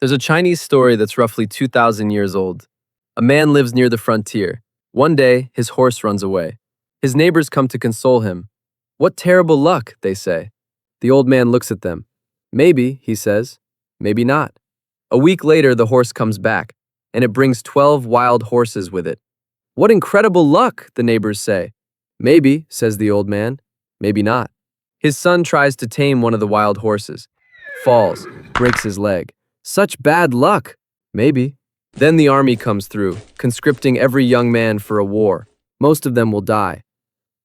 There's a Chinese story that's roughly 2,000 years old. A man lives near the frontier. One day, his horse runs away. His neighbors come to console him. "What terrible luck," they say. The old man looks at them. "Maybe," he says. "Maybe not." A week later, the horse comes back, and it brings 12 wild horses with it. "What incredible luck," the neighbors say. "Maybe," says the old man. "Maybe not." His son tries to tame one of the wild horses. Falls, breaks his leg. "Such bad luck." "Maybe." Then the army comes through, conscripting every young man for a war. Most of them will die.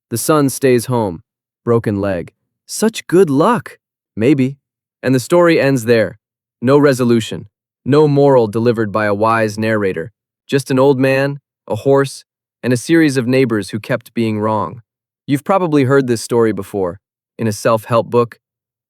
The son stays home. Broken leg. "Such good luck." "Maybe." And the story ends there. No resolution. No moral delivered by a wise narrator. Just an old man, a horse, and a series of neighbors who kept being wrong. You've probably heard this story before. In a self-help book,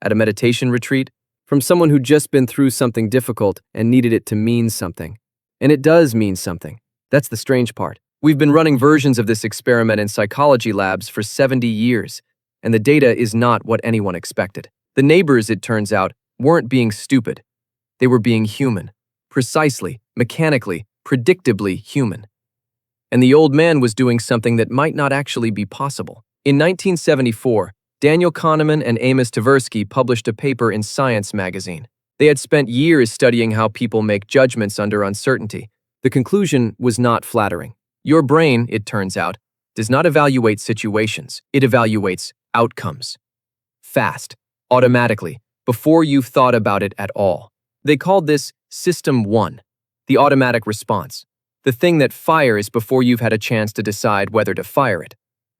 at a meditation retreat, from someone who'd just been through something difficult and needed it to mean something. And it does mean something. That's the strange part. We've been running versions of this experiment in psychology labs for 70 years, and the data is not what anyone expected. The neighbors, it turns out, weren't being stupid. They were being human. Precisely, mechanically, predictably human. And the old man was doing something that might not actually be possible. In 1974, Daniel Kahneman and Amos Tversky published a paper in Science magazine. They had spent years studying how people make judgments under uncertainty. The conclusion was not flattering. Your brain, it turns out, does not evaluate situations. It evaluates outcomes. Fast, automatically, before you've thought about it at all. They called this System 1, the automatic response, the thing that fires before you've had a chance to decide whether to fire it.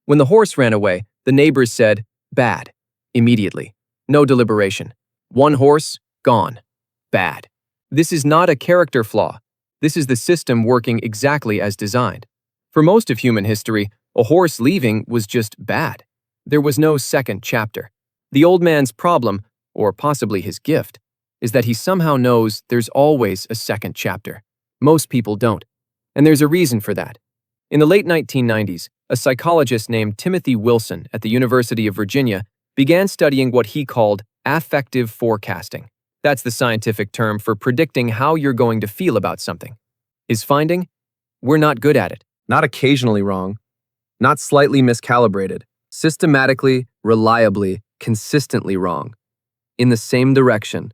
When the horse ran away, the neighbors said, "Bad," immediately. No deliberation. One horse, gone. Bad. This is not a character flaw. This is the system working exactly as designed. For most of human history, a horse leaving was just bad. There was no second chapter. The old man's problem, or possibly his gift, is that he somehow knows there's always a second chapter. Most people don't. And there's a reason for that. In the late 1990s, a psychologist named Timothy Wilson at the University of Virginia began studying what he called affective forecasting. That's the scientific term for predicting how you're going to feel about something. His finding? We're not good at it. Not occasionally wrong. Not slightly miscalibrated. Systematically, reliably, consistently wrong. In the same direction.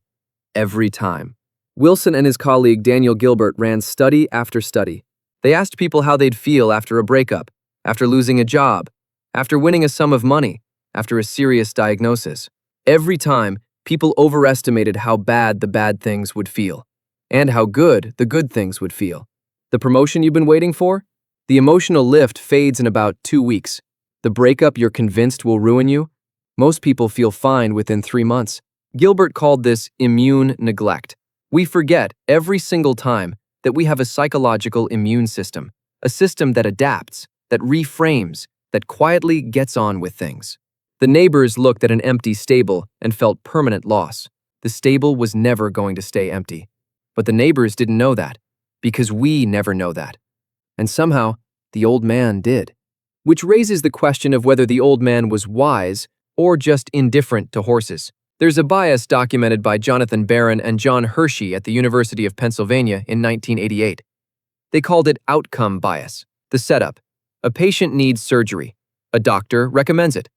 Every time. Wilson and his colleague Daniel Gilbert ran study after study. They asked people how they'd feel after a breakup, after losing a job, after winning a sum of money, after a serious diagnosis. Every time, people overestimated how bad the bad things would feel, and how good the good things would feel. The promotion you've been waiting for? The emotional lift fades in about 2 weeks. The breakup you're convinced will ruin you? Most people feel fine within 3 months. Gilbert called this immune neglect. We forget every single time that we have a psychological immune system, a system that adapts, that reframes, that quietly gets on with things. The neighbors looked at an empty stable and felt permanent loss. The stable was never going to stay empty. But the neighbors didn't know that, because we never know that. And somehow, the old man did. Which raises the question of whether the old man was wise or just indifferent to horses. There's a bias documented by Jonathan Barron and John Hershey at the University of Pennsylvania in 1988. They called it outcome bias. The setup. A patient needs surgery. A doctor recommends it.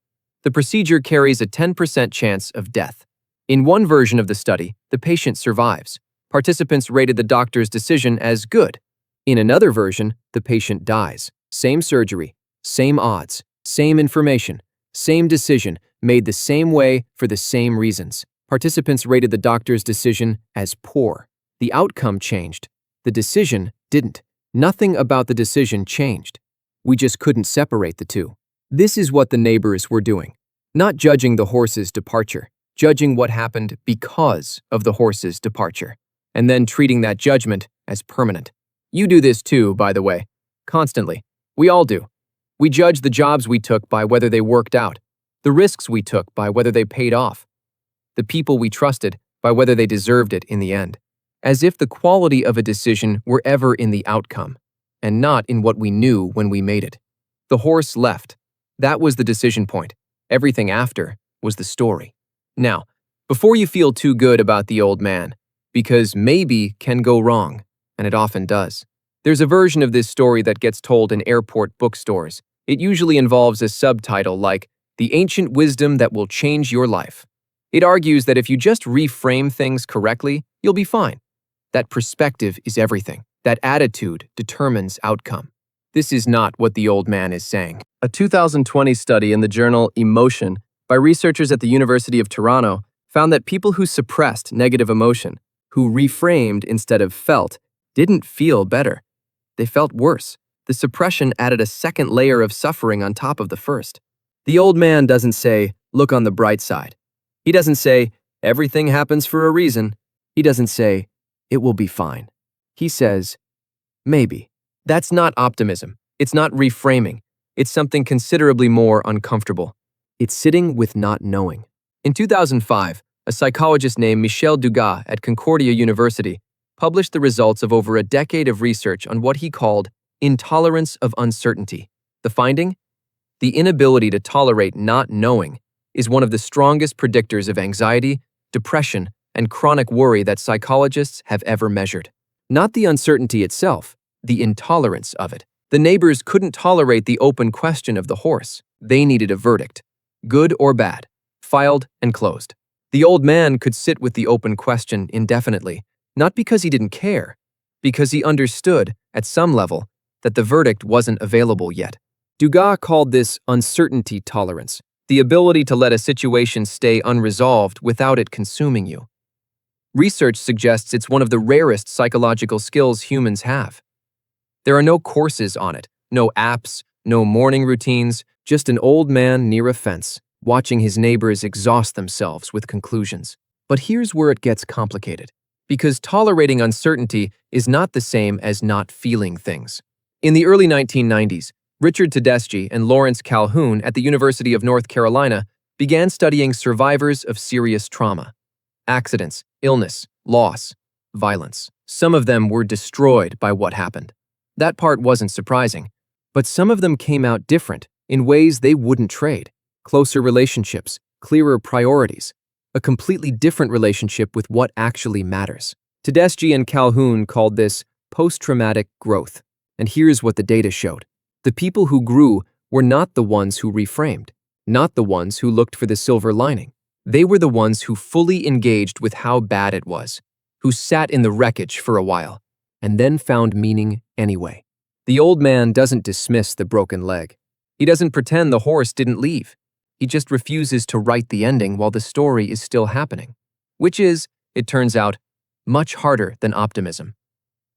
The procedure carries a 10% chance of death. In one version of the study, the patient survives. Participants rated the doctor's decision as good. In another version, the patient dies. Same surgery, same odds, same information, same decision, made the same way for the same reasons. Participants rated the doctor's decision as poor. The outcome changed. The decision didn't. Nothing about the decision changed. We just couldn't separate the two. This is what the neighbors were doing. Not judging the horse's departure, judging what happened because of the horse's departure, and then treating that judgment as permanent. You do this too, by the way. Constantly. We all do. We judge the jobs we took by whether they worked out, the risks we took by whether they paid off, the people we trusted by whether they deserved it in the end, as if the quality of a decision were ever in the outcome, and not in what we knew when we made it. The horse left. That was the decision point. Everything after was the story. Now, before you feel too good about the old man, because maybe can go wrong, and it often does. There's a version of this story that gets told in airport bookstores. It usually involves a subtitle like, "The Ancient Wisdom That Will Change Your Life." It argues that if you just reframe things correctly, you'll be fine. That perspective is everything. That attitude determines outcome. This is not what the old man is saying. A 2020 study in the journal Emotion by researchers at the University of Toronto found that people who suppressed negative emotion, who reframed instead of felt, didn't feel better. They felt worse. The suppression added a second layer of suffering on top of the first. The old man doesn't say, "Look on the bright side." He doesn't say, "Everything happens for a reason." He doesn't say, "It will be fine." He says, "Maybe." That's not optimism. It's not reframing. It's something considerably more uncomfortable. It's sitting with not knowing. In 2005, a psychologist named Michel Dugas at Concordia University published the results of over a decade of research on what he called intolerance of uncertainty. The finding? The inability to tolerate not knowing is one of the strongest predictors of anxiety, depression, and chronic worry that psychologists have ever measured. Not the uncertainty itself, the intolerance of it. The neighbors couldn't tolerate the open question of the horse. They needed a verdict, good or bad, filed and closed. The old man could sit with the open question indefinitely, not because he didn't care, because he understood, at some level, that the verdict wasn't available yet. Dugas called this uncertainty tolerance, the ability to let a situation stay unresolved without it consuming you. Research suggests it's one of the rarest psychological skills humans have. There are no courses on it, no apps, no morning routines, just an old man near a fence, watching his neighbors exhaust themselves with conclusions. But here's where it gets complicated, because tolerating uncertainty is not the same as not feeling things. In the early 1990s, Richard Tedeschi and Lawrence Calhoun at the University of North Carolina began studying survivors of serious trauma. Accidents, illness, loss, violence. Some of them were destroyed by what happened. That part wasn't surprising, but some of them came out different in ways they wouldn't trade. Closer relationships, clearer priorities, a completely different relationship with what actually matters. Tedeschi and Calhoun called this post-traumatic growth, and here's what the data showed. The people who grew were not the ones who reframed, not the ones who looked for the silver lining. They were the ones who fully engaged with how bad it was, who sat in the wreckage for a while, and then found meaning anyway. The old man doesn't dismiss the broken leg. He doesn't pretend the horse didn't leave. He just refuses to write the ending while the story is still happening, which is, it turns out, much harder than optimism,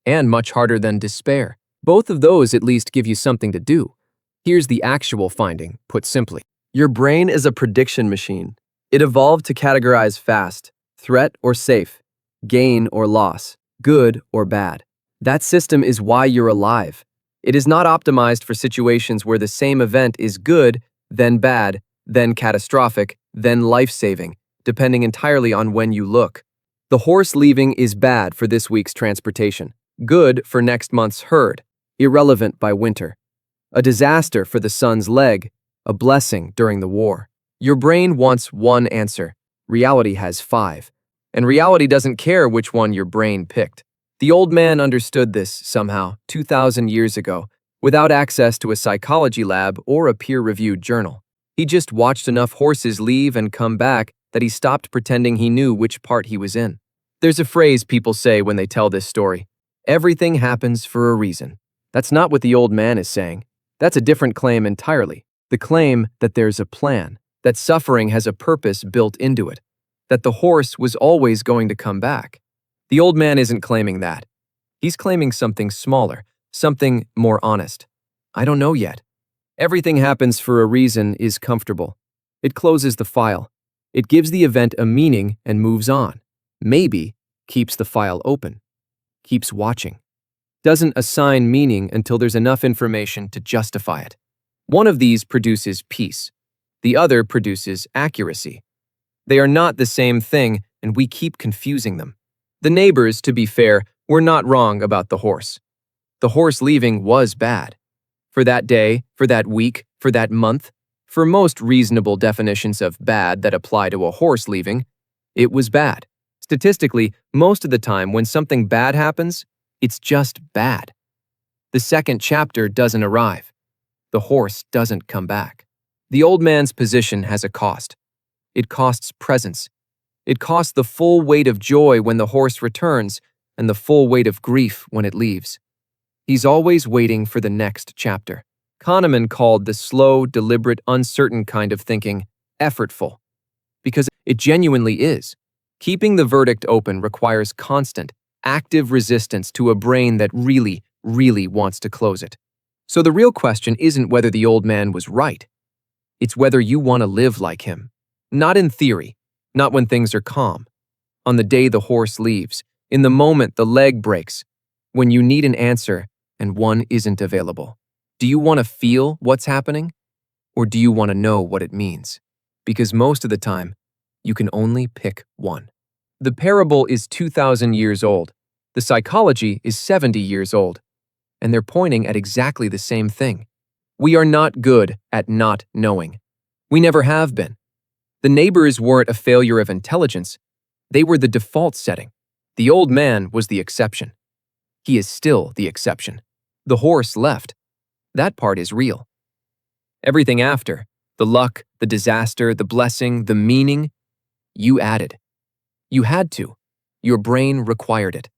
and much harder than despair. Both of those at least give you something to do. Here's the actual finding, put simply. Your brain is a prediction machine. It evolved to categorize fast, threat or safe, gain or loss, good or bad. That system is why you're alive. It is not optimized for situations where the same event is good, then bad, then catastrophic, then life-saving, depending entirely on when you look. The horse leaving is bad for this week's transportation, good for next month's herd, irrelevant by winter. A disaster for the son's leg, a blessing during the war. Your brain wants one answer. Reality has 5. And reality doesn't care which one your brain picked. The old man understood this somehow 2,000 years ago, without access to a psychology lab or a peer-reviewed journal. He just watched enough horses leave and come back that he stopped pretending he knew which part he was in. There's a phrase people say when they tell this story. Everything happens for a reason. That's not what the old man is saying. That's a different claim entirely. The claim that there's a plan, that suffering has a purpose built into it, that the horse was always going to come back. The old man isn't claiming that. He's claiming something smaller, something more honest. I don't know yet. Everything happens for a reason is comfortable. It closes the file. It gives the event a meaning and moves on. Maybe keeps the file open. Keeps watching. Doesn't assign meaning until there's enough information to justify it. One of these produces peace. The other produces accuracy. They are not the same thing, and we keep confusing them. The neighbors, to be fair, were not wrong about the horse. The horse leaving was bad. For that day, for that week, for that month, for most reasonable definitions of bad that apply to a horse leaving, it was bad. Statistically, most of the time when something bad happens, it's just bad. The second chapter doesn't arrive. The horse doesn't come back. The old man's position has a cost. It costs presence. It costs the full weight of joy when the horse returns and the full weight of grief when it leaves. He's always waiting for the next chapter. Kahneman called the slow, deliberate, uncertain kind of thinking effortful, because it genuinely is. Keeping the verdict open requires constant, active resistance to a brain that really, really wants to close it. So the real question isn't whether the old man was right. It's whether you want to live like him. Not in theory, not when things are calm. On the day the horse leaves, in the moment the leg breaks, when you need an answer and one isn't available. Do you want to feel what's happening? Or do you want to know what it means? Because most of the time, you can only pick one. The parable is 2,000 years old. The psychology is 70 years old. And they're pointing at exactly the same thing. We are not good at not knowing. We never have been. The neighbors weren't a failure of intelligence. They were the default setting. The old man was the exception. He is still the exception. The horse left. That part is real. Everything after, the luck, the disaster, the blessing, the meaning, you added. You had to. Your brain required it.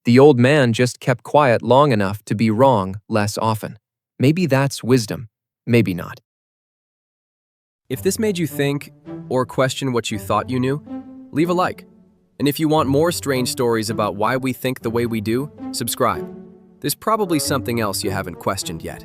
The old man just kept quiet long enough to be wrong less often. Maybe that's wisdom, maybe not. If this made you think or question what you thought you knew, leave a like. And if you want more strange stories about why we think the way we do, subscribe. There's probably something else you haven't questioned yet.